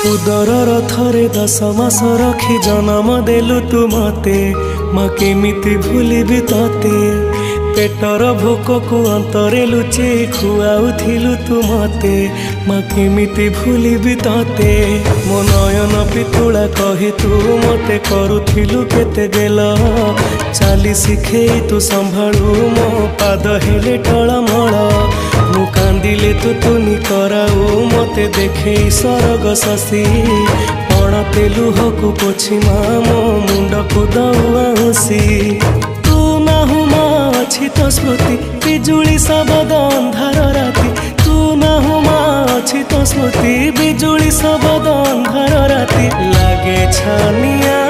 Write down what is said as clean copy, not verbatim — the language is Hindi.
उदर थरे 10 मास रखी जन्म देलु तू मते माँ केमिति भूलिबि तते पेटर भोक को अंतरे लुचे खुआउथिलु तू मते माँ केमिति भूलिबि तते मो नयन पितुला कहे तू मते करुथिलु केते गेल चाली शिखे तू संभाळु मो पाद हेले टळमळ मु कांदिले तू तुनी कराऊ मते देखे सरग शशि पणते लुहकु पोछि मो मुंड को दउसी तू नाहु मा अछि तो स्मृति बिजुली सबद अंधार राति तू नाहु मा अछि तो स्मृति बिजुली सबद अंधार राति लागे छानिया